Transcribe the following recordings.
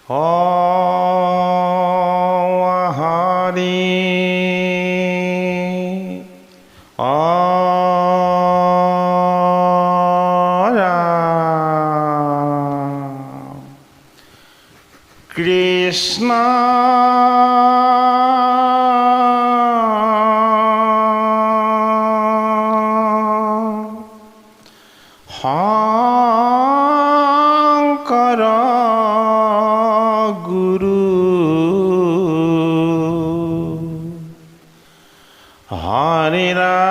Hari Krishna Shankara Guru Hare Rama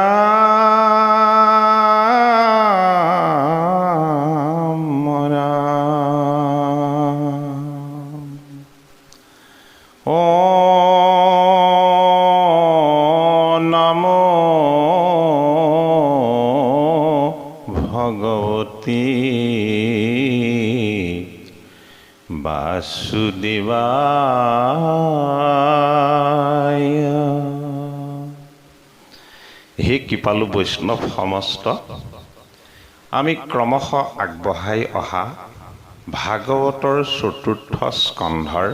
Rama Namo Bhagavati Vasudevaya হে কৃপালু বৈষ্ণৱ সমস্ত আমি ক্ৰমশ আগবঢ়াই অহা ভাগৱতৰ চতুৰ্থ স্কন্ধৰ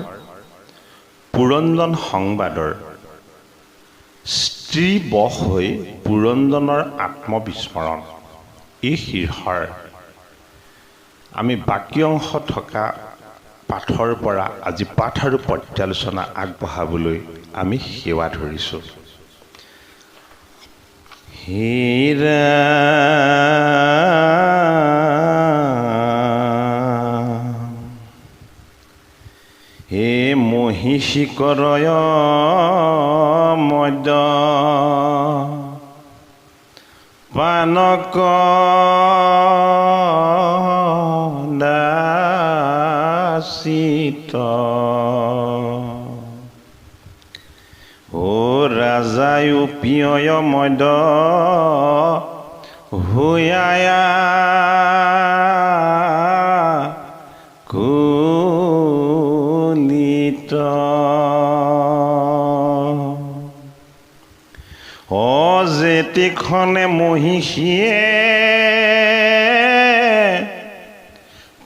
পুৰঞ্জন সংবাদৰ স্ত্ৰী বশ হৈ পুৰঞ্জনৰ আত্মবিস্মৰণ এই শীৰ্ষৰ আমি বাকী অংশ থকা পাঠৰ পৰা আজি পাঠ আৰু পৰ্যালোচনা আগবঢ়াবলৈ আমি সেৱা ধৰিছোঁ। হীৰা হে মহিষিকৰয় মধ্য পানক দাসিত ও ৰাজায়ু পিয় মধ্য হুয়ায়া কুলিত অজেতিখনে মহিষীয়ে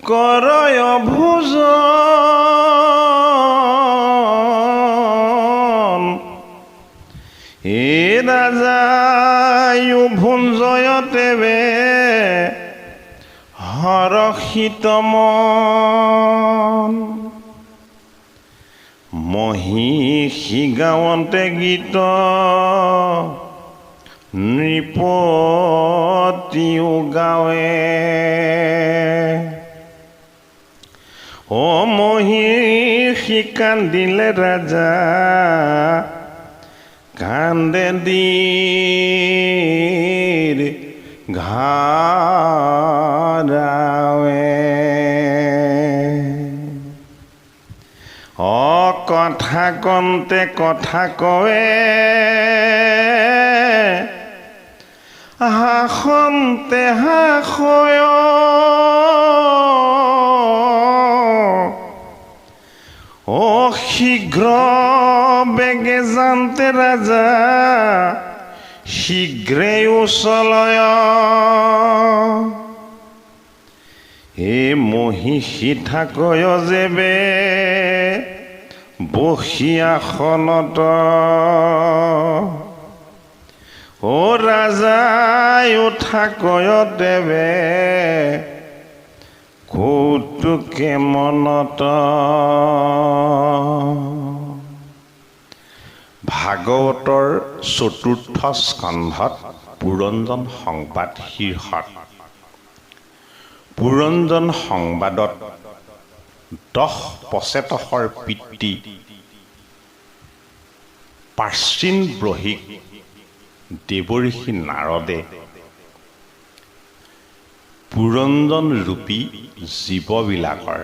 কৰয় ভোজন হে ৰাজায়ু ভুঞ্জয়তেবে হৰষিত মন মহিষী গাৱন্তে গীত নৃপতিও গাৱে ও মহিষী কান্দিলে ৰাজা কান্দে দীৰ ঘাৰাৱে অ কথা কন্তে কথা কয়ে হাসন্তে হাসয় ও শীঘ্ৰ বেগে জানতে ৰাজা শীঘ্ৰে উচলয় হে মহিষী থাকয় যেবে বসি আসনত ও ৰাজায়ো থাকয় দেবে কৌতুকে মনত ভাগৱতৰ চতুৰ্থ স্কন্ধত পুৰঞ্জন সংবাদ শীৰ্ষক পুৰঞ্জন সংবাদত 10 পচেতসৰ পিতৃ প্ৰাচীন ব্ৰহ্মিক দেৱঋষি নাৰদে পুৰঞ্জন ৰূপী জীৱবিলাকৰ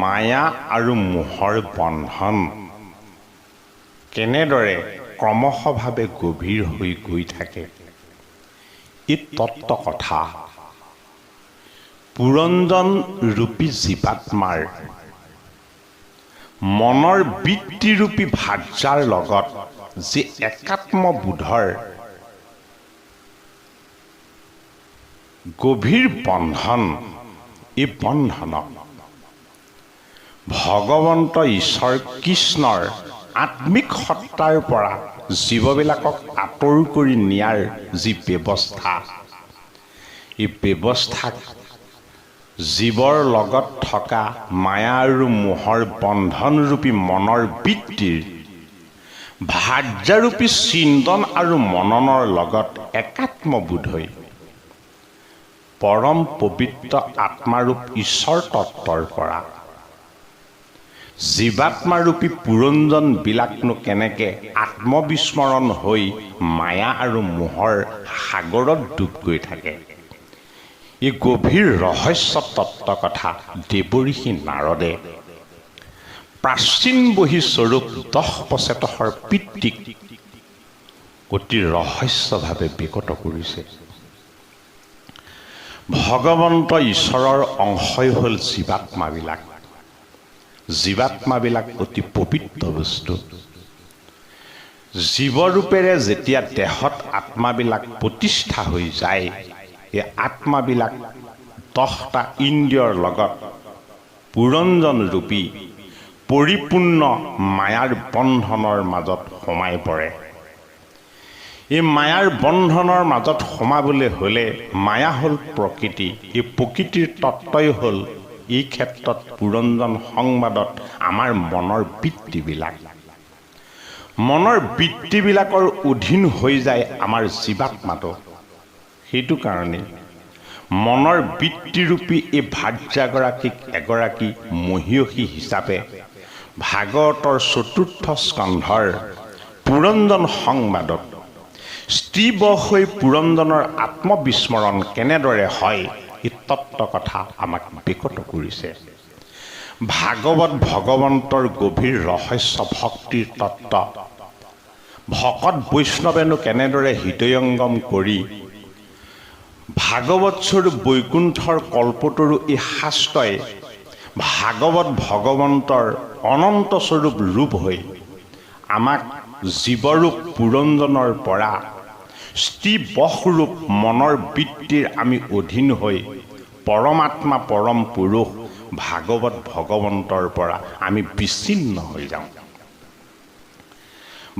মায়া আৰু মোহৰ বন্ধন কেনেদৰে ক্ৰমশভাৱে গভীৰ হৈ গৈ থাকে এই তত্ত্ব কথা পুৰঞ্জন ৰূপী জীৱাত্মাৰ মনৰ বৃত্তিৰূপী ভাৰ্যাৰ লগত যে একাত্মবোধৰ গভীৰ বন্ধন এই বন্ধনক ভগৱন্ত ঈশ্বৰ কৃষ্ণৰ আত্মিক সত্তাৰ পৰা জীৱবিলাকক আঁতৰ কৰি নিয়াৰ যি ব্যৱস্থা, এই ব্যৱস্থাক জীৱৰ লগত থকা মায়া আৰু মোহৰ বন্ধনৰূপী মনৰ বৃত্তিৰ ভাৰ্যাৰূপী চিন্তন আৰু মননৰ লগত একাত্মবোধ হৈ পৰম পবিত্ৰ আত্মাৰূপ ঈশ্বৰ তত্ত্বৰ পৰা জীৱাত্মাৰূপী পুৰঞ্জনবিলাকনো কেনেকে আত্মবিস্মৰণ হৈ মায়া আৰু মোহৰ সাগৰত ডুব গৈ থাকে, এই গভীৰ ৰহস্য তত্ত্ব কথা দেৱঋষি নাৰদে প্ৰাচীন বহী স্বৰূপ 10 পিতৃক অতি ৰহস্যভাৱে বিকট কৰিছে। ভগৱন্ত ঈশ্বৰৰ অংশই হ'ল জীৱাত্মাবিলাক। জীৱাত্মাবিলাক অতি পবিত্ৰ বস্তু। জীৱৰূপেৰে যেতিয়া দেহত আত্মাবিলাক প্ৰতিষ্ঠা হৈ যায়, এই আত্মাবিলাক 10টা ইন্দ্ৰিয়ৰ লগত পুৰঞ্জনৰূপী পৰিপূৰ্ণ মায়াৰ বন্ধনৰ মাজত সোমাই পৰে। এই মায়াৰ বন্ধনৰ মাজত সোমাবলৈ হ'লে মায়া হ'ল প্ৰকৃতি। এই প্ৰকৃতিৰ তত্ত্বই হ'ল এই ক্ষেত্ৰত পুৰঞ্জন সংবাদত আমাৰ মনৰ বৃত্তিবিলাক। মনৰ বৃত্তিবিলাকৰ অধীন হৈ যায় আমাৰ জীৱাত্মাটো। সেইটো কাৰণে মনৰ বৃত্তিৰূপী এই ভাৰ্যাগৰাকীক এগৰাকী মহীয়সী হিচাপে ভাগৱতৰ 4ৰ্থ স্কন্ধৰ পুৰঞ্জন সংবাদত স্ত্ৰীবশ হৈ পুৰঞ্জনৰ আত্মবিস্মৰণ কেনেদৰে হয়, এই তত্ত্ব কথা আমাক বিকট কৰিছে। ভাগৱত ভগৱন্তৰ গভীৰ ৰহস্য ভক্তিৰ তত্ত্ব ভকত বৈষ্ণৱেনো কেনেদৰে হৃদয়ংগম কৰি ভাগৱত স্বৰূপ বৈকুণ্ঠৰ কল্পতৰু এই শাস্ত্ৰই ভাগৱত ভগৱন্তৰ অনন্ত স্বৰূপ ৰূপ হৈ আমাক জীৱৰূপ পুৰঞ্জনৰ পৰা স্ত্ৰীবশৰূপ মনৰ বৃত্তিৰ আমি অধীন হৈ পৰমাত্মা পৰম পুৰুষ ভাগৱত ভগৱন্তৰ পৰা আমি বিচ্ছিন্ন হৈ যাওঁ।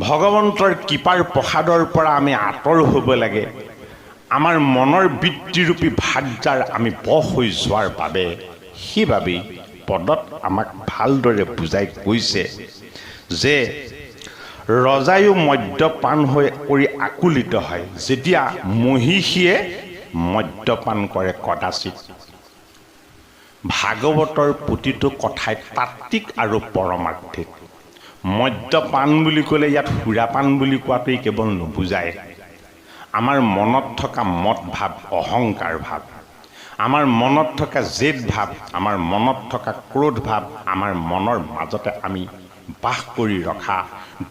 ভগৱন্তৰ কৃপাৰ প্ৰসাদৰ পৰা আমি আঁতৰ হ'ব লাগে। আমাৰ মনৰ বৃত্তিৰূপী ভাৰ্যাৰ আমি বশ হৈ যোৱাৰ বাবে সেইবাবেই পদত আমাক ভালদৰে বুজাই কৈছে যে ৰজায়ো মদ্যপান হৈ কৰি আকুলিত হয় যেতিয়া মহিষীয়ে মদ্যপান কৰে কদাচিত। ভাগৱতৰ প্ৰতিটো কথাই তাত্ত্বিক আৰু পৰমাৰ্থিক। মদ্যপান বুলি ক'লে ইয়াত সুৰাপান বুলি কোৱাটোৱেই কেৱল নুবুজায়। আমাৰ মনত থকা মদ ভাৱ, অহংকাৰ ভাৱ, আমাৰ মনত থকা জেদ ভাৱ, আমাৰ মনত থকা ক্ৰোধ ভাৱ, আমাৰ মনৰ মাজতে আমি বাস কৰি ৰখা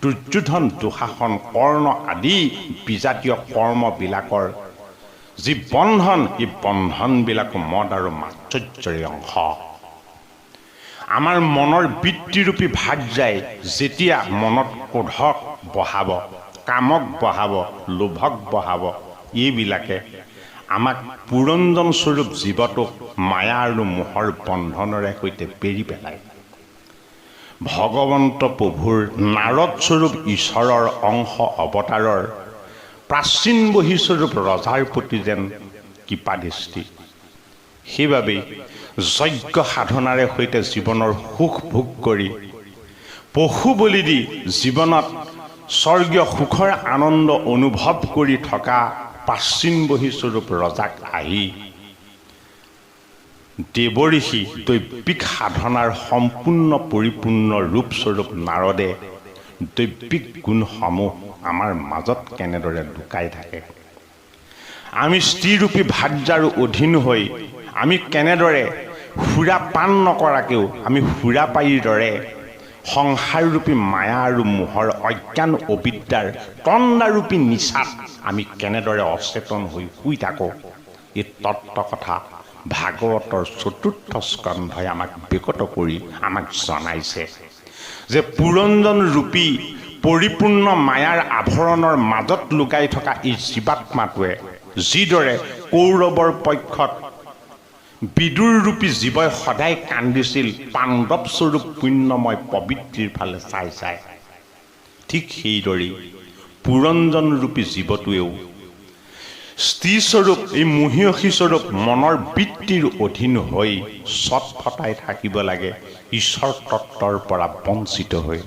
দুৰ্যোধন, দুঃশাসন, কৰ্ণ আদি বিজাতীয় কৰ্মবিলাকৰ যি বন্ধন, এই বন্ধনবিলাক মদ আৰু মাৎসৰ্যৰে অংশ। আমাৰ মনৰ বৃত্তিৰূপী ভাৰ্যাই যেতিয়া মনত ক্ৰোধক বহাব, কামক বহাব, লোভক বহাব, এইবিলাকে আমাক পুৰঞ্জন স্বৰূপ জীৱটোক মায়া আৰু মোহৰ বন্ধনৰে সৈতে বেৰি পেলায়। ভগৱন্ত প্ৰভুৰ নাৰদ স্বৰূপ ঈশ্বৰৰ অংশ অৱতাৰৰ প্ৰাচীন বহী স্বৰূপ ৰজাৰ প্ৰতি যেন কৃপাদৃষ্টি। সেইবাবেই যজ্ঞ সাধনাৰে সৈতে জীৱনৰ সুখ ভোগ কৰি পশু বলি দি জীৱনত স্বৰ্গীয় সুখৰ আনন্দ অনুভৱ কৰি থকা প্ৰাচীন বহী স্বৰূপ ৰজাক আহি দেৱঋষি দৈবিক সাধনাৰ সম্পূৰ্ণ পৰিপূৰ্ণ ৰূপস্বৰূপ নাৰদে দৈবিক গুণসমূহ আমাৰ মাজত কেনেদৰে লুকাই থাকে, আমি স্ত্ৰীৰূপী ভাৰ্যাৰ অধীন হৈ আমি কেনেদৰে সুৰাপান নকৰাকেও আমি সুৰাপায়ীৰ দৰে সংসাৰৰূপী মায়া আৰু মোহৰ অজ্ঞান অবিদ্যাৰ তন্দাৰূপী নিচাত আমি কেনেদৰে অচেতন হৈ শুই থাকোঁ, এই তত্ত্ব কথা ভাগৱতৰ 4ৰ্থ স্কন্ধই আমাক বিকট কৰি আমাক জনাইছে যে পুৰঞ্জন ৰূপী পৰিপূৰ্ণ মায়াৰ আভৰণৰ মাজত লুকাই থকা এই জীৱাত্মাটোৱে যিদৰে কৌৰৱৰ পক্ষত বিদুৰ ৰূপী জীৱই সদায় কান্দিছিল পাণ্ডৱ স্বৰূপ পুণ্যময় পবিত্ৰীৰ ফালে চাই চাই। ঠিক সেইদৰেই পুৰঞ্জন ৰূপী জীৱটোৱেও স্ত্ৰীস্বৰূপ এই মহিয়সী স্বৰূপ মনৰ বৃত্তিৰ অধীন হৈ ছটফটাই থাকিব লাগে ঈশ্বৰ তত্ত্বৰ পৰা বঞ্চিত হৈ।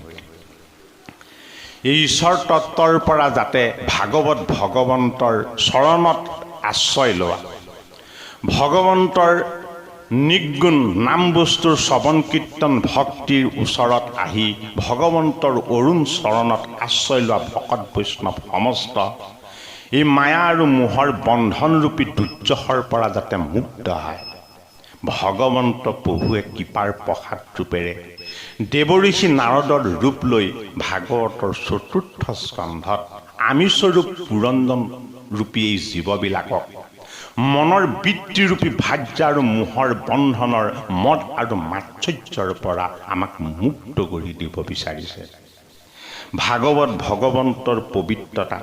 এই ঈশ্বৰ তত্ত্বৰ পৰা যাতে ভাগৱত ভগৱন্তৰ চৰণত আশ্ৰয় লোৱা, ভগৱন্তৰ নিগুণ নাম বস্তুৰ শ্ৰৱণ কীৰ্তন ভক্তিৰ ওচৰত আহি ভগৱন্তৰ অৰুণ চৰণত আশ্ৰয় লোৱা ভকত বৈষ্ণৱ সমস্ত এই মায়া আৰু মোহৰ বন্ধনৰূপী দুৰ্যশৰ পৰা যাতে মুক্ত হয়, ভগৱন্ত প্ৰভুৱে কৃপাৰ প্ৰসাদ ৰূপেৰে দেৱঋষি নাৰদৰ ৰূপ লৈ ভাগৱতৰ চতুৰ্থ স্কন্ধত আমি স্বৰূপ পুৰঞ্জন ৰূপী এই জীৱবিলাকক মনৰ বৃত্তিৰূপী ভাজ্য আৰু মোহৰ বন্ধনৰ মদ আৰু মাৎসৰ্যৰ পৰা আমাক মুক্ত কৰি দিব বিচাৰিছে। ভাগৱত ভগৱন্তৰ পবিত্ৰতা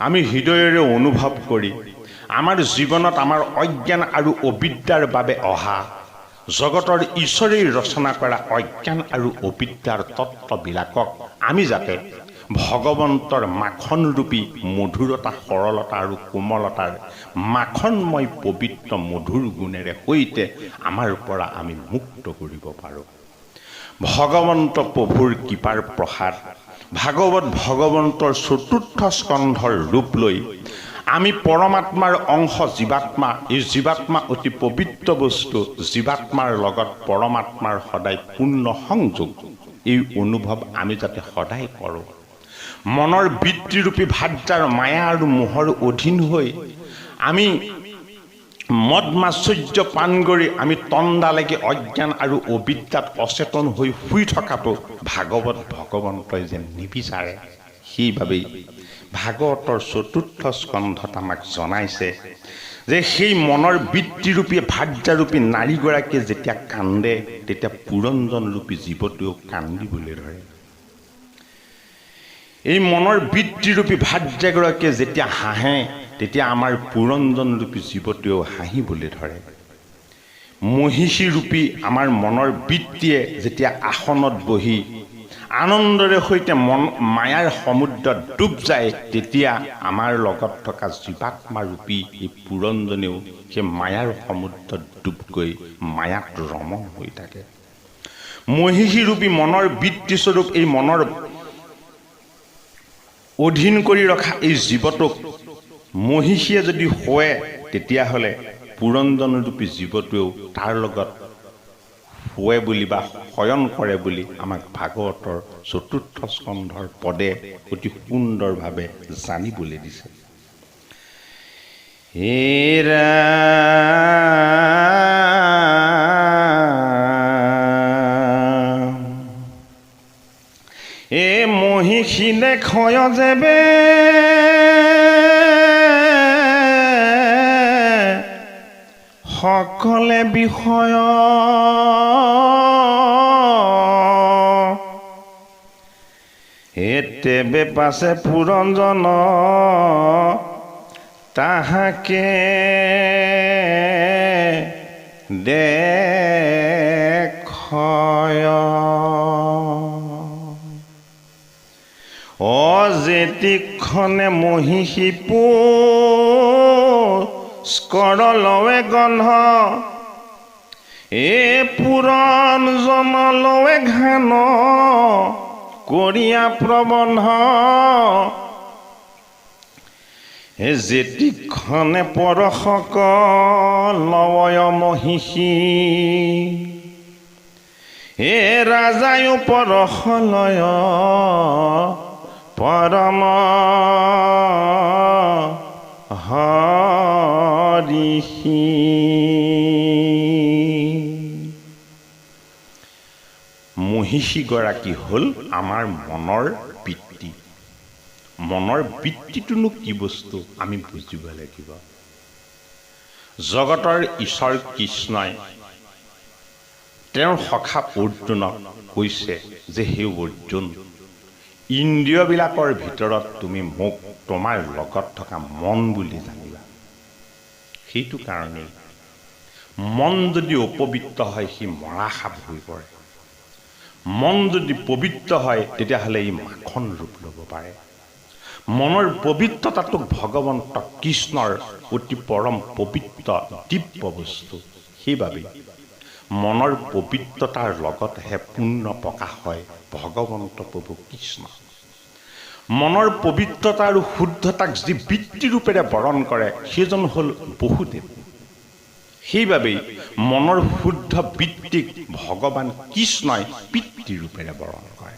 আমি হৃদয়েৰে অনুভৱ কৰি আমাৰ জীৱনত আমাৰ অজ্ঞান আৰু অবিদ্যাৰ বাবে অহা জগতৰ ঈশ্বৰেই ৰচনা কৰা অজ্ঞান আৰু অবিদ্যাৰ তত্ত্ববিলাকক আমি যাতে ভগৱন্তৰ মাখনৰূপী মধুৰতা সৰলতা আৰু কোমলতাৰ মাখনময় পবিত্ৰ মধুৰ গুণেৰে সৈতে আমাৰ পৰা আমি মুক্ত কৰিব পাৰোঁ। ভগৱন্ত প্ৰভুৰ কৃপাৰ প্ৰসাদ ভাগৱত ভগৱন্তৰ চতুৰ্থ স্কন্ধৰ ৰূপ লৈ আমি পৰমাত্মাৰ অংশ জীৱাত্মা, এই জীৱাত্মা অতি পবিত্ৰ বস্তু, জীৱাত্মাৰ লগত পৰমাত্মাৰ সদায় পূৰ্ণ সংযোগ, এই অনুভৱ আমি যাতে সদায় কৰোঁ। মনৰ বৃত্তিৰূপী ভাজ্যাৰ মায়া আৰু মোহৰ অধীন হৈ আমি মদ মাৎসৰ্য পান কৰি আমি তন্দালৈকে অজ্ঞান আৰু অবিদ্যাত অচেতন হৈ শুই থকাটো ভাগৱত ভগৱন্তই যেন নিবিচাৰে। সেইবাবেই ভাগৱতৰ চতুৰ্থ স্কন্ধত আমাক জনাইছে যে সেই মনৰ বৃত্তিৰূপী ভাজ্যাৰূপী নাৰীগৰাকীয়ে যেতিয়া কান্দে তেতিয়া পুৰঞ্জনৰূপী জীৱটোৱেও কান্দিবলৈ ধৰে। এই মনৰ বৃত্তিৰূপী ভাজ্যাগৰাকীয়ে যেতিয়া হাঁহে তেতিয়া আমাৰ পুৰঞ্জনৰূপী জীৱটোৱেও হাঁহিবলৈ ধৰে। মহিষীৰূপী আমাৰ মনৰ বৃত্তিয়ে যেতিয়া আসনত বহি আনন্দৰে সৈতে মায়াৰ সমুদ্ৰত ডুব যায় তেতিয়া আমাৰ লগত থকা জীৱাত্মাৰূপী এই পুৰঞ্জনেও সেই মায়াৰ সমুদ্ৰত ডুব গৈ মায়াত ৰমণ হৈ থাকে। মহিষীৰূপী মনৰ বৃত্তিস্বৰূপ এই মনৰ অধীন কৰি ৰখা এই জীৱটোক মহিষীয়ে যদি শোৱে তেতিয়াহ'লে পুৰঞ্জনৰূপী জীৱটোৱেও তাৰ লগত শোৱে বুলি বা শয়ন কৰে বুলি আমাক ভাগৱতৰ চতুৰ্থ স্কন্ধৰ পদে অতি সুন্দৰভাৱে জানিবলৈ দিছে। এ মহিষীলে ক্ষয় যেবে সকলে বিষয় তেবে পাছে পুৰঞ্জন তাহাকে দেখয় যেতিক্ষণে মহিষী পুষ্কৰ লৱে গন্ধ এ পুৰঞ্জন লৱে ঘান কৰিয়া প্ৰবন্ধ যেতিক্ষণে পৰশক লয় মহিষী হে ৰাজায়ো পৰশ লয় পৰম হৰিষী। মহিষীগৰাকী হ'ল আমাৰ মনৰ বৃত্তি। মনৰ বৃত্তিটোনো কি বস্তু আমি বুজিব লাগিব। জগতৰ ঈশ্বৰ কৃষ্ণই তেওঁৰ সখা অৰ্জুনক কৈছে যে হে অৰ্জুন, ইন্দ্ৰিয়বিলাকৰ ভিতৰত তুমি মোক তোমাৰ লগত থকা মন বুলি জানিবা। সেইটো কাৰণেই মন যদি অপবিত্ৰ হয় সি মৰা সাপ হৈ পৰে। মন যদি পবিত্ৰ হয় তেতিয়াহ'লে ই মাখন ৰূপ ল'ব পাৰে। মনৰ পবিত্ৰতাটোক ভগৱন্ত কৃষ্ণৰ অতি পৰম পবিত্ৰ দিব্য বস্তু। সেইবাবেই মনৰ পবিত্ৰতাৰ লগতহে পূৰ্ণ প্ৰকাশ হয় ভগৱন্ত প্ৰভু কৃষ্ণ। মনৰ পবিত্ৰতা আৰু শুদ্ধতাক যি বৃত্তিৰূপেৰে বৰণ কৰে সেইজন হ'ল বহুদেৱ। সেইবাবেই মনৰ শুদ্ধ বৃত্তিক ভগৱান কৃষ্ণই পিতৃৰূপেৰে বৰণ কৰে।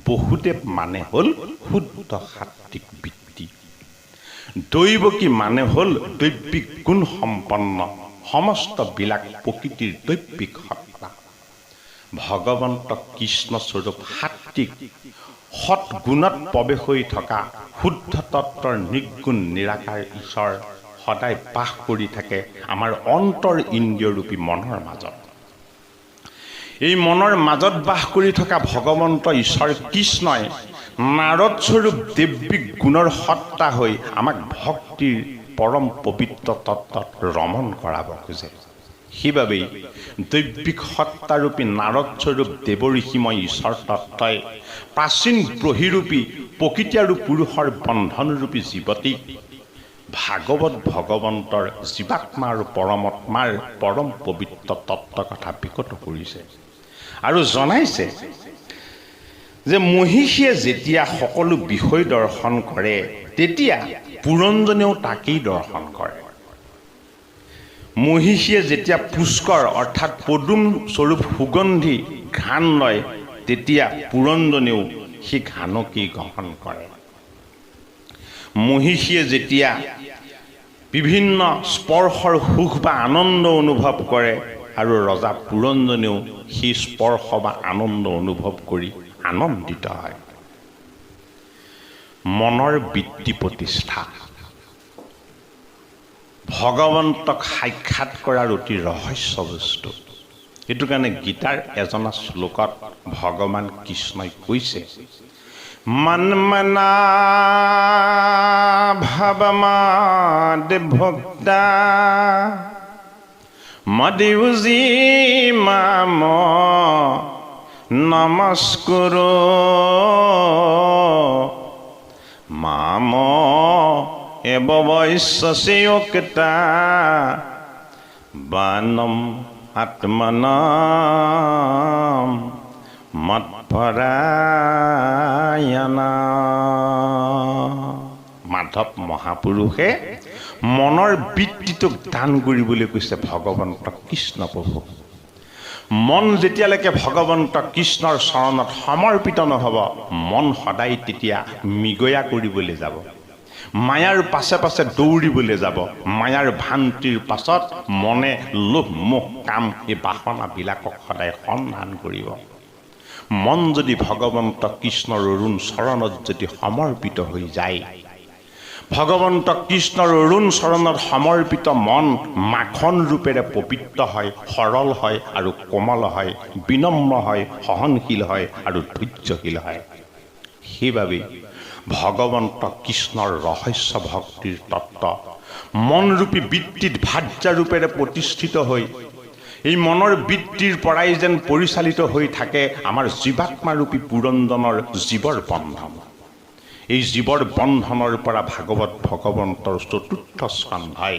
বহুদেৱ মানে হ'ল শুদ্ধ সাত্বিক বৃত্তি। দৈৱকী মানে হ'ল দৈবিক গুণ সম্পন্ন সমস্তবিলাক প্ৰকৃতিৰ দৈবিক সত্তা। ভগৱন্ত কৃষ্ণস্বৰূপ সাত্বিক সৎগুণত প্ৰৱেশ হৈ থকা শুদ্ধ তত্ত্বৰ নিৰ্গুণ নিৰাকাৰ ঈশ্বৰ সদায় বাস কৰি থাকে আমাৰ অন্তৰ ইন্দ্ৰিয়ৰূপী মনৰ মাজত। এই মনৰ মাজত বাস কৰি থকা ভগৱন্ত ঈশ্বৰ কৃষ্ণই নাৰদ স্বৰূপ দৈবিক গুণৰ সত্তা হৈ আমাক ভক্তিৰ পৰম পবিত্ৰ তত্ত্বত ৰমণ কৰাব খোজে। সেইবাবেই দৈবিক সত্তাৰূপী নাৰদ স্বৰূপ দেৱ ঋষিময় ঈশ্বৰ তত্ত্বই প্ৰাচীন ব্ৰহ্মীৰূপী প্ৰকৃতি আৰু পুৰুষৰ বন্ধনৰূপী জীৱতীক ভাগৱত ভগৱন্তৰ জীৱাত্মা আৰু পৰমাত্মাৰ পৰম পবিত্ৰ তত্ত্ব কথা বিকট কৰিছে আৰু জনাইছে যে মহিষীয়ে যেতিয়া সকলো বিষয় দৰ্শন কৰে তেতিয়া পুৰঞ্জনেও তাকেই দৰ্শন কৰে। মহিষীয়ে যেতিয়া পুষ্কৰ অৰ্থাৎ পদুম স্বৰূপ সুগন্ধি ঘ্ৰাণ লয় তেতিয়া পুৰঞ্জনেও সেই ঘ্ৰাণকেই গ্ৰহণ কৰে। মহিষীয়ে যেতিয়া বিভিন্ন স্পৰ্শৰ সুখ বা আনন্দ অনুভৱ কৰে আৰু ৰজা পুৰঞ্জনেও সেই স্পৰ্শ বা আনন্দ অনুভৱ কৰি আনন্দিত হয়। মনৰ বৃত্তি প্ৰতিষ্ঠা ভগৱন্তক সাক্ষাৎ কৰাৰ অতি ৰহস্য বস্তু। সেইটো কাৰণে গীতাৰ এজনা শ্লোকত ভগৱান কৃষ্ণই কৈছে মন মনা ভাৱমাদ ভক্তা মদিউজি মাম নমস্কুৰো মাম এব বৈশ্যসিয়োক্তা বানম আত্মনাম মৎপৰায়ণা। মাধৱ মহাপুৰুষে মনৰ বৃত্তিটোক দান কৰিবলৈ কৈছে ভগৱন্ত কৃষ্ণ প্ৰভুক। মন যেতিয়ালৈকে ভগৱন্ত কৃষ্ণৰ চৰণত সমৰ্পিত নহ'ব মন সদায় তেতিয়া মৃগয়া কৰিবলৈ যাব, মায়াৰ পাছে পাছে দৌৰিবলৈ যাব। মায়াৰ ভ্ৰান্তিৰ পাছত মনে লোভ মোহ কাম এই বাসনাবিলাকক সদায় সন্ধান কৰিব। মন যদি ভগৱন্ত কৃষ্ণৰ অৰুণ চৰণত যদি সমৰ্পিত হৈ যায়, ভগৱন্ত কৃষ্ণৰ অৰুণ চৰণত সমৰ্পিত মন মাখন ৰূপেৰে পবিত্ৰ হয়, সৰল হয় আৰু কোমল হয়, বিনম্ৰ হয়, সহনশীল হয় আৰু ধৈৰ্যশীল হয়। সেইবাবেই ভগৱন্ত কৃষ্ণৰ ৰহস্য ভক্তিৰ তত্ত্ব মনৰূপী বৃত্তিত ভাৰ্যাৰূপেৰে প্ৰতিষ্ঠিত হৈ এই মনৰ বৃত্তিৰ পৰাই যেন পৰিচালিত হৈ থাকে আমাৰ জীৱাত্মাৰূপী পুৰঞ্জনৰ জীৱৰ বন্ধন। এই জীৱৰ বন্ধনৰ পৰা ভাগৱত ভগৱন্তৰ চতুৰ্থ স্কন্ধই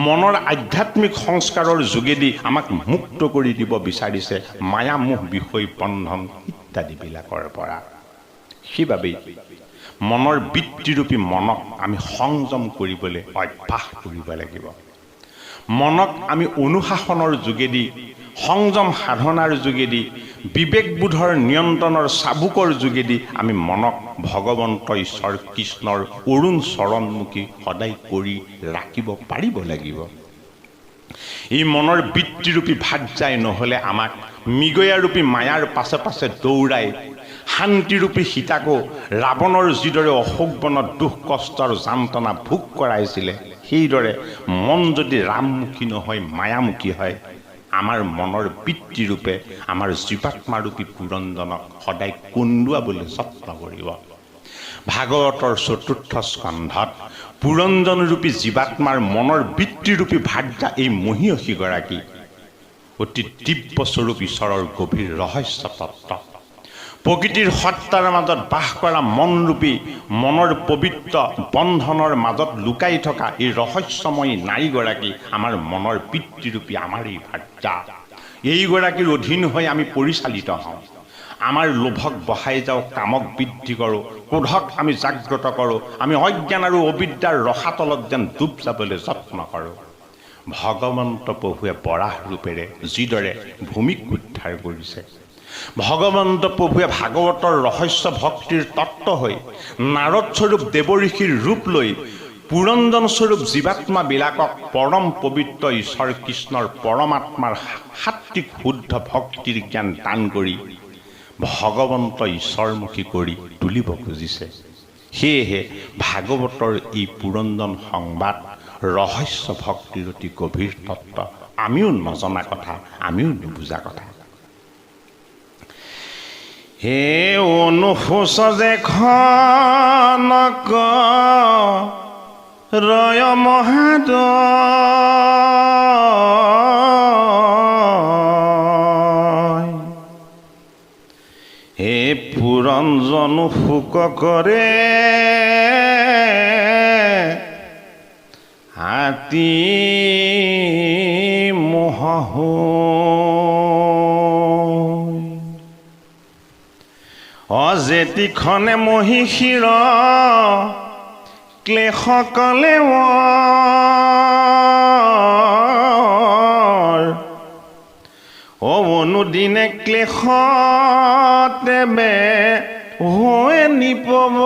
মনৰ আধ্যাত্মিক সংস্কাৰৰ যোগেদি আমাক মুক্ত কৰি দিব বিচাৰিছে মায়ামোহ বিষয় বন্ধন ইত্যাদিবিলাকৰ পৰা। সেইবাবেই মনৰ বৃত্তিৰূপী মনক আমি সংযম কৰিবলৈ অভ্যাস কৰিব লাগিব। মনক আমি অনুশাসনৰ যোগেদি সংযম সাধনাৰ যোগেদি বিবেকবোধৰ নিয়ন্ত্ৰণৰ চাবুকৰ যোগেদি আমি মনক ভগৱন্ত ঈশ্বৰ কৃষ্ণৰ অৰুণ চৰণমুখী সদায় কৰি ৰাখিব পাৰিব লাগিব। এই মনৰ বৃত্তিৰূপী ভাৰ্যাই নহ'লে আমাক মৃগয়াৰূপী মায়াৰ পাছে পাছে দৌৰাই শান্তিৰূপী সীতাকো ৰাৱণৰ যিদৰে অশোক বনত দুখ কষ্টৰ যান্ত্ৰণা ভোগ কৰাইছিলে সেইদৰে মন যদি ৰামমুখী নহয় মায়ামুখী হয় আমাৰ মনৰ বৃত্তিৰূপে আমাৰ জীৱাত্মাৰূপী পুৰঞ্জনক সদায় কন্দুৱাবলৈ যত্ন কৰিব। ভাগৱতৰ চতুৰ্থ স্কন্ধত পুৰঞ্জন ৰূপী জীৱাত্মাৰ মনৰ বৃত্তিৰূপী ভাৰ্যা এই মহীয়সীগৰাকী অতি দিব্য স্বৰূপ ঈশ্বৰৰ গভীৰ ৰহস্য তত্ত্ব। প্ৰকৃতিৰ সত্তাৰ মাজত বাস কৰা মনৰূপী মনৰ পবিত্ৰ বন্ধনৰ মাজত লুকাই থকা এই ৰহস্যময়ী নাৰীগৰাকী আমাৰ মনৰ বৃত্তিৰূপী আমাৰ এই ভাৰ্যা। এইগৰাকীৰ অধীন হৈ আমি পৰিচালিত হওঁ। আমাৰ লোভক বহাই যাওঁ, কামক বৃদ্ধি কৰোঁ, ক্ৰোধক আমি জাগ্ৰত কৰোঁ, আমি অজ্ঞান আৰু অবিদ্যাৰ ৰসাতলত যেন ডুব যাবলৈ যত্ন কৰোঁ। ভগৱন্ত প্ৰভুৱে বৰাহ ৰূপেৰে যিদৰে ভূমিক উদ্ধাৰ কৰিছে, ভগৱন্ত প্ৰভুৱে ভাগৱতৰ ৰহস্য ভক্তিৰ তত্ত্ব হৈ নাৰদ স্বৰূপ দেৱঋষিৰ ৰূপ লৈ পুৰঞ্জন স্বৰূপ জীৱাত্মাবিলাকক পৰম পবিত্ৰ ঈশ্বৰ কৃষ্ণৰ পৰমাত্মাৰ সাত্বিক শুদ্ধ ভক্তিৰ জ্ঞান দান কৰি ভগৱন্ত ঈশ্বৰমুখী কৰি তুলিব খুজিছে। সেয়েহে ভাগৱতৰ এই পুৰঞ্জন সংবাদ ৰহস্য ভক্তিৰ অতি গভীৰ তত্ত্ব, আমিও নজনা কথা, আমিও নুবুজা কথা। হে অনুশোচ যে খনক ৰয় মহাদ হে পুৰঞ্জন শোক কৰে হাতী মোহহো অজেতিখনে মহিষীৰ ক্লেশকলে অনুদিনে ক্লেশতে বে হৈ নিপব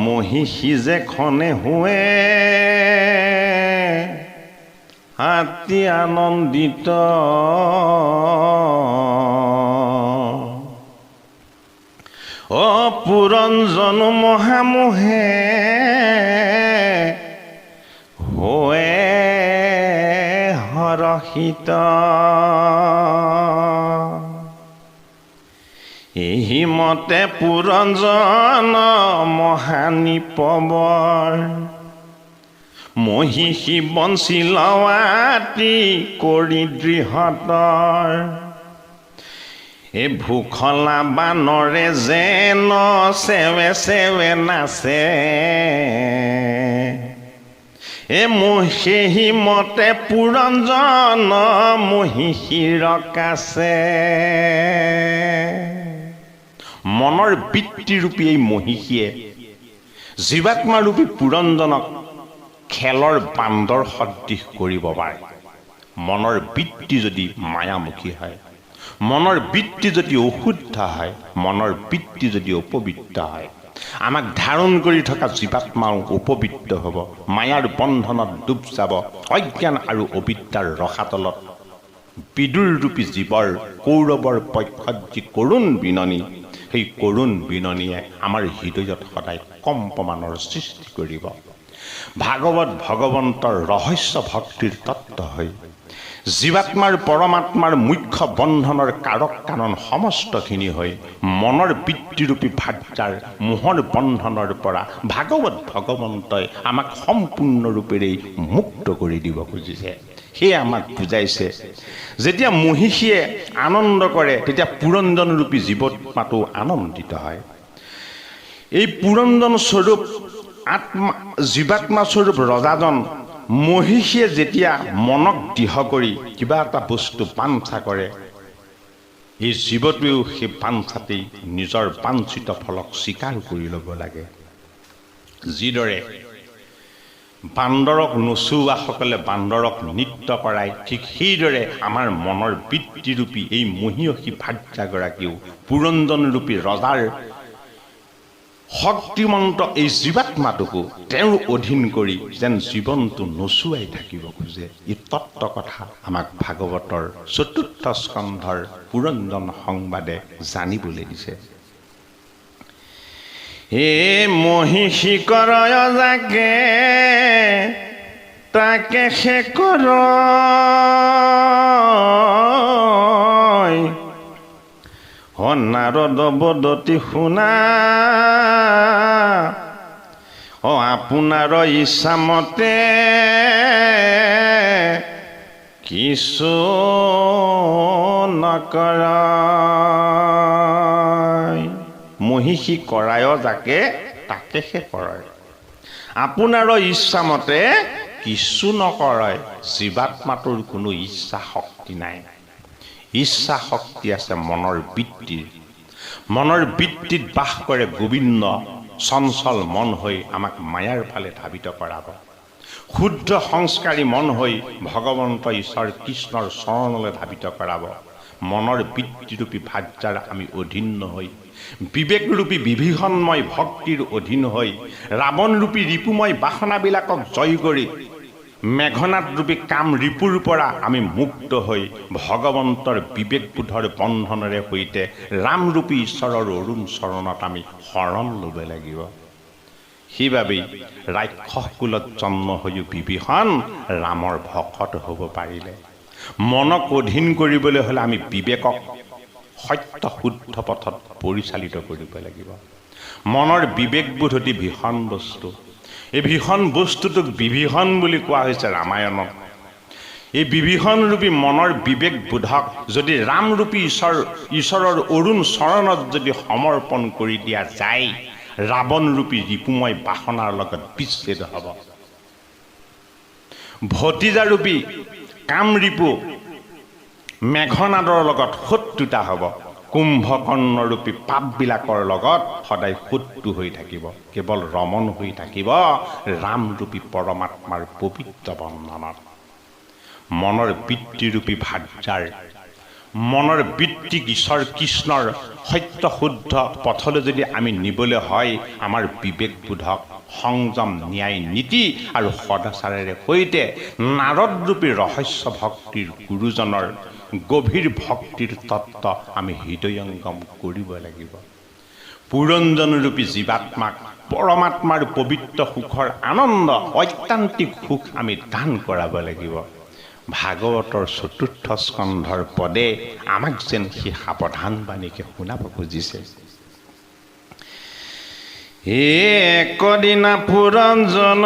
মহিষী যে খনে হুৱে হাতী আনন্দিত পুৰঞ্জন মহামোহে হৈ হৰষিত হিমতে পুৰঞ্জন মহানিপবৰ মহিষী বঞ্চিলৱাতি কৰি দৃঢ়তৰ ভূখলা বানৰে যেন চেৱে চেৱে নাচে সেই মতে পুৰঞ্জন মহিষীৰ কাছে মনৰ বৃত্তিৰূপী এই মহিষীয়ে জীৱাত্মাৰূপী পুৰঞ্জনক খেলৰ বান্দৰ সদৃশ কৰিব পাৰে। মনৰ বৃত্তি যদি মায়ামুখী হয়, মনৰ বৃত্তি যদি অশুদ্ধ হয়, মনৰ বৃত্তি যদি অপবিত্ৰ হয়, আমাক ধাৰণ কৰি থকা জীৱাত্মাও অপবিত্ৰ হ'ব, মায়াৰ বন্ধনত ডুব যাব, অজ্ঞান আৰু অবিদ্যাৰ ৰসাতলত বিদুৰৰূপী জীৱৰ কৌৰৱৰ পক্ষত যি কৰুণ বিননি, সেই কৰুণ বিননিয়ে আমাৰ হৃদয়ত সদায় কম্পমানৰ সৃষ্টি কৰিব। ভাগৱত ভগৱন্তৰ ৰহস্য ভক্তিৰ তত্ত্ব হৈ জীৱাত্মাৰ পৰমাত্মাৰ মুখ্য বন্ধনৰ কাৰক কাৰণ সমস্তখিনি হৈ মনৰ বৃত্তিৰূপী ভাৰ্যাৰ মোহৰ বন্ধনৰ পৰা ভাগৱত ভগৱন্তই আমাক সম্পূৰ্ণৰূপেৰেই মুক্ত কৰি দিব খুজিছে। সেয়ে আমাক বুজাইছে, যেতিয়া মহিষীয়ে আনন্দ কৰে তেতিয়া পুৰঞ্জনৰূপী জীৱত্মাটো আনন্দিত হয়। এই পুৰঞ্জন স্বৰূপ আত্মা জীৱাত্মা স্বৰূপ ৰজাজন মহিষীয়ে যেতিয়া মনক দৃঢ় কৰি কিবা এটা বস্তু বাঞ্ছা কৰে, এই জীৱটোৱেও সেই বাঞ্ছাতেই নিজৰ বাঞ্ছিত ফলক স্বীকাৰ কৰি ল'ব লাগে। যিদৰে বান্দৰক নচুওৱাসকলে বান্দৰক নৃত্য কৰায়, ঠিক সেইদৰে আমাৰ মনৰ বৃত্তিৰূপী এই মহীয়সী ভাৰ্যাগৰাকীও পুৰঞ্জনৰূপী ৰজাৰ শক্তিমন্ত এই জীৱাত্মাটোকো তেওঁৰ অধীন কৰি যেন জীৱনটো নচুৱাই থাকিব খোজে। এই তত্ত্ব কথা আমাক ভাগৱতৰ ৪ৰ্থ স্কন্ধৰ পুৰঞ্জন সংবাদে জানিবলৈ দিছে। হে মহিষী কৰয় যাকে তাকে সে কৰয় নাৰদ বদতি শুনা আপোনাৰ ইচ্ছামতে কিছু নকৰায়। মহিষী কৰায় যাকে তাকে সে কৰে। আপোনাৰ ইচ্ছামতে কিছু নকৰায়। জীৱাত্মাটোৰ কোনো ইচ্ছা শক্তি নাই। ইচ্ছা শক্তি আছে মনৰ বৃত্তিৰ। মনৰ বৃত্তিত বাস কৰে গোবিন্দ। চঞ্চল মন হৈ আমাক মায়াৰ ফালে ধাবিত কৰাব। শুদ্ধ সংস্কাৰী মন হৈ ভগৱন্ত ঈশ্বৰ কৃষ্ণৰ চৰণলৈ ধাবিত কৰাব। মনৰ বৃত্তিৰূপী ভাৰ্যাৰ আমি অধীন হৈ, বিবেকৰূপী বিভীষণময় ভক্তিৰ অধীন হৈ, ৰাৱণৰূপী ৰিপুময় বাসনাবিলাকক জয় কৰি, মেঘনাদৰূপী কাম ৰিপুৰ পৰা আমি মুক্ত হৈ ভগৱন্তৰ বিবেকবোধৰ বন্ধনেৰে সৈতে ৰামৰূপী ঈশ্বৰৰ অৰুণ চৰণত আমি শৰণ ল'ব লাগিব। সেইবাবেই ৰাক্ষস কুলত জন্ম হৈও বিভীষণ ৰামৰ ভকত হ'ব পাৰিলে। মনক অধীন কৰিবলৈ হ'লে আমি বিবেকক সত্য শুদ্ধ পথত পৰিচালিত কৰিব লাগিব। মনৰ বিবেকবোধ অতি ভীষণ বস্তু। এই ভীষণ বস্তুটোক বিভীষণ বুলি কোৱা হৈছে ৰামায়ণত। এই বিভীষণৰূপী মনৰ বিবেকবোধক যদি ৰামৰূপী ঈশ্বৰৰ অৰুণ চৰণত যদি সমৰ্পণ কৰি দিয়া যায়, ৰাৱণৰূপী ৰিপুময় বাসনাৰ লগত বিচ্ছেদ হ'ব। ভতিজাৰূপী কাম ৰিপু মেঘনাদৰ লগত শত্ৰুতা হ'ব। কুম্ভকৰ্ণৰূপী পাপবিলাকৰ লগত সদায় শত্ৰু হৈ থাকিব। কেৱল ৰমণ হৈ থাকিব ৰামৰূপী পৰমাত্মাৰ পবিত্ৰ বন্ধনত। মনৰ বৃত্তিৰূপী ভাৰ্যাৰ, মনৰ বৃত্তিক ঈশ্বৰ কৃষ্ণৰ সত্য শুদ্ধ পথলৈ যদি আমি নিবলৈ হয়, আমাৰ বিবেকবোধক সংযম ন্যায় নীতি আৰু সদাচাৰেৰে সৈতে নাৰদৰূপী ৰহস্য ভক্তিৰ গুৰুজনৰ গভীৰ ভক্তিৰ তত্ত্ব আমি হৃদয়ংগম কৰিব লাগিব। পুৰঞ্জনৰূপী জীৱাত্মাক পৰমাত্মাৰ পবিত্ৰ সুখৰ আনন্দ ঐকান্তিক সুখ আমি দান কৰাব লাগিব। ভাগৱতৰ ৪ৰ্থ স্কন্ধৰ পদে আমাক যেন সি সাৱধান বাণীকে শুনাব খুজিছে। একদিনা পুৰঞ্জন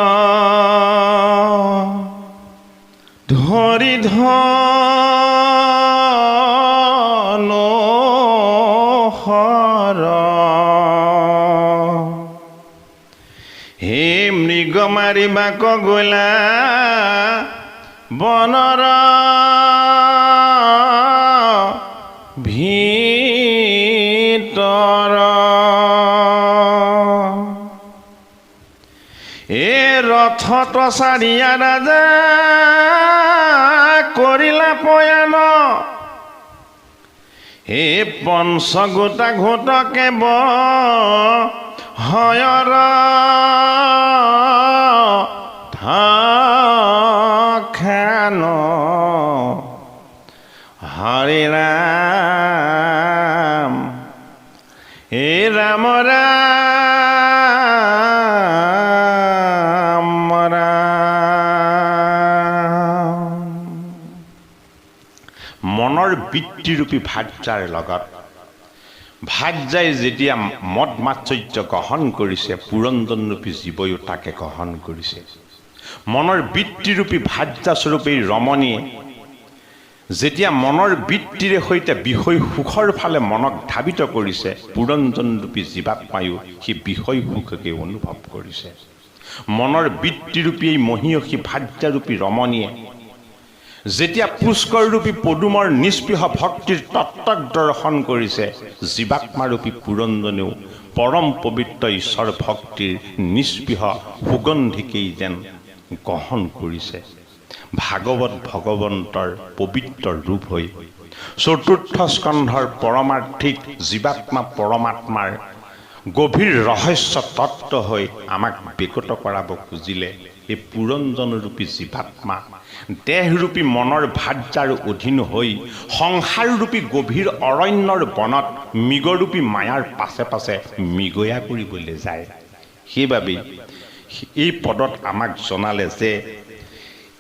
ধৰি ধনুহৰ হে মৃগ মাৰিবাক গলা বনৰ ভিতৰ এ ৰথত চাৰিয়া ৰাজা কৰিলা পয়ান হে পঞ্চগোটা ঘোটকে হয়ৰ খান হৰি ৰাম হে ৰাম ৰাম ৰাম। মনৰ বৃত্তিৰূপী ভাৰ্যাৰ লগত ভাৰ্যাই যেতিয়া মদ মাৎসৰ্য গ্ৰহণ কৰিছে, পুৰঞ্জনৰূপী জীৱয়ো তাকে গ্ৰহণ কৰিছে। মনৰ বৃত্তিৰূপী ভাৰ্যাস্বৰূপী ৰমণীয়ে যেতিয়া মনৰ বৃত্তিৰে সৈতে বিষয় সুখৰ ফালে মনক ধাবিত কৰিছে, পুৰঞ্জনৰূপী জীৱাত্মায়ো সেই বিষয় সুখকে অনুভৱ কৰিছে। মনৰ বৃত্তিৰূপী এই মহীয়সী ভাৰ্যাৰূপী ৰমণীয়ে যেতিয়া পুষ্কৰৰূপী পদুমৰ নিষ্পৃহ ভক্তিৰ তত্ত্বক দৰ্শন কৰিছে, জীৱাত্মাৰূপী পুৰঞ্জনেও পৰম পবিত্ৰ ঈশ্বৰ ভক্তিৰ নিষ্পৃহ সুগন্ধিকেই যেন গ্ৰহণ কৰিছে। ভাগৱত ভগৱন্তৰ পবিত্ৰ ৰূপ হৈ ৪ৰ্থ স্কন্ধৰ পৰমাৰ্থিক জীৱাত্মা পৰমাত্মাৰ গভীৰ ৰহস্য তত্ত্ব হৈ আমাক বিকত কৰাব খুজিলে এই পুৰঞ্জনৰূপী জীৱাত্মা দেহৰূপী মনৰ ভাৰ্যাৰ অধীন হৈ সংসাৰৰূপী গভীৰ অৰণ্যৰ বনত মৃগৰূপী মায়াৰ পাছে পাছে মৃগয়া কৰিবলৈ যায়। সেইবাবেই এই পদত আমাক জনালে যে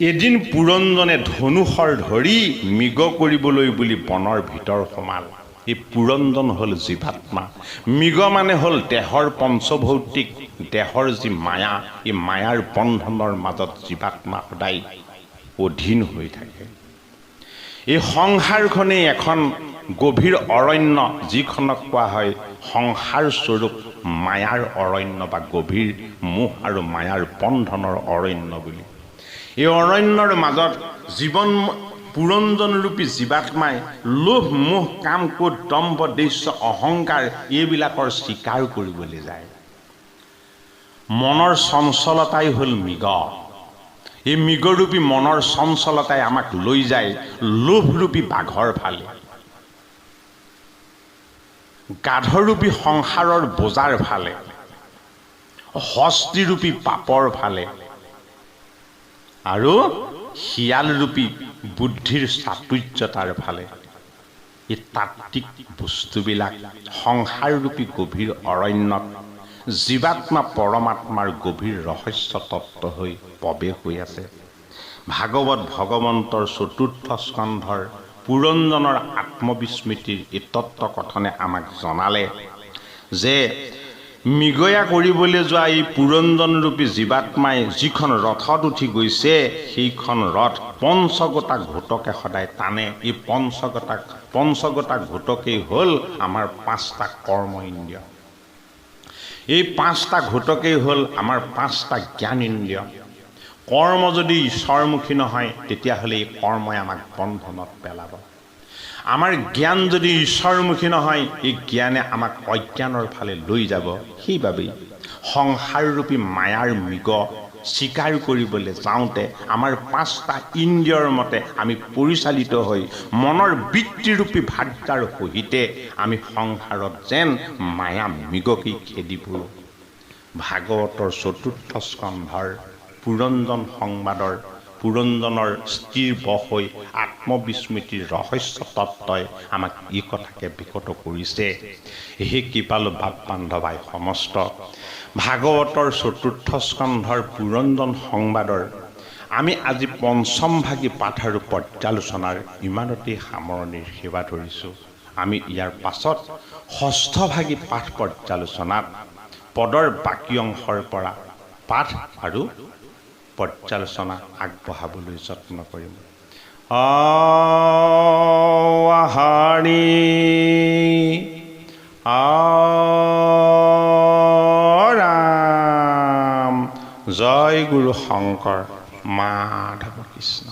এদিন পুৰঞ্জনে ধনুষৰ ধৰি মৃগ কৰিবলৈ বুলি বনৰ ভিতৰ সোমাল। এই পুৰঞ্জন হ'ল জীৱাত্মা। মৃগ মানে হ'ল দেহৰ পঞ্চভৌতিক দেহৰ যি মায়া, এই মায়াৰ বন্ধনৰ মাজত জীৱাত্মা সদায় অধীন হৈ থাকে। এই সংসাৰখনেই এখন গভীৰ অৰণ্য, যিখনক কোৱা হয় সংসাৰ স্বৰূপ মায়াৰ অৰণ্য বা গভীৰ মোহ আৰু মায়াৰ বন্ধনৰ অৰণ্য বুলি। এই অৰণ্যৰ মাজত জীৱন পুৰঞ্জনৰূপী জীৱাত্মাই লোভ মোহ কাম ক্ৰোধ দম্ভ দৈশ্য অহংকাৰ এইবিলাকৰ স্বীকাৰ কৰিবলৈ যায়। মনৰ চঞ্চলতাই হ'ল মৃগ। এই মৃগৰূপী মনৰ চঞ্চলতাই আমাক লৈ যায় লোভৰূপী বাঘৰ ফালে, গাধৰূপী সংসাৰৰ বোজাৰ ফালে, হস্তিৰূপী পাপৰ ফালে আৰু শিয়ালৰূপী বুদ্ধিৰ চাতুৰ্যতাৰ ফালে। এই তাত্ত্বিক বস্তুবিলাক সংসাৰৰূপী গভীৰ অৰণ্যত জীৱাত্মা পৰমাত্মাৰ গভীৰ ৰহস্য তত্ত্ব হৈ প্ৰৱেশ হৈ আছে। ভাগৱত ভগৱন্তৰ ৪ৰ্থ স্কন্ধৰ পুৰঞ্জনৰ আত্মবিস্মৃতিৰ এই তত্ত্বকথনে আমাক জনালে যে মৃগয়া কৰিবলৈ যোৱা এই পুৰঞ্জনৰূপী জীৱাত্মাই যিখন ৰথত উঠি গৈছে, সেইখন ৰথ পঞ্চগোটা ঘোটকে সদায় টানে। এই পঞ্চগোটা ঘোটকেই হ'ল আমাৰ 5টা কৰ্ম ইন্দ্ৰিয়। এই 5টা ঘোটকেই হ'ল আমাৰ 5টা জ্ঞান ইন্দ্ৰিয়। কৰ্ম যদি ঈশ্বৰমুখী নহয়, তেতিয়াহ'লে এই কৰ্মই আমাক বন্ধনত পেলাব। আমাৰ জ্ঞান যদি ঈশ্বৰমুখী নহয়, এই জ্ঞানে আমাক অজ্ঞানৰ ফালে লৈ যাব। সেইবাবেই সংসাৰৰূপী মায়াৰ মৃগ স্বীকাৰ কৰিবলৈ যাওঁতে আমাৰ 5টা ইন্দ্ৰিয়ৰ মতে আমি পৰিচালিত হৈ মনৰ বৃত্তিৰূপী ভাৰ্যাৰ সহিতে আমি সংসাৰত যেন মায়া মৃগকেই খেদি ফুৰোঁ। ভাগৱতৰ ৪ৰ্থ স্কন্ধৰ পুৰঞ্জন সংবাদৰ পুৰঞ্জনৰ স্থিৰ বশ হৈ আত্মবিস্মৃতিৰ ৰহস্য তত্ত্বই আমাক এই কথাকে বিকত কৰিছে। হে কৃপালু ভাৱ বান্ধৱাই সমস্ত, ভাগৱতৰ ৪ৰ্থ স্কন্ধৰ পুৰঞ্জন সংবাদৰ আমি আজি পঞ্চম ভাগী পাঠ আৰু পৰ্যালোচনাৰ ইমানতেই সামৰণিৰ সেৱা ধৰিছোঁ। আমি ইয়াৰ পাছত ষষ্ঠ ভাগী পাঠ পৰ্যালোচনাত পদৰ বাকী অংশৰ পৰা পাঠ আৰু পৰ্যালোচনা আগবঢ়াবলৈ যত্ন কৰিম। আহাৰি ৰাম। জয় গুৰু শংকৰ মাধৱ কৃষ্ণ।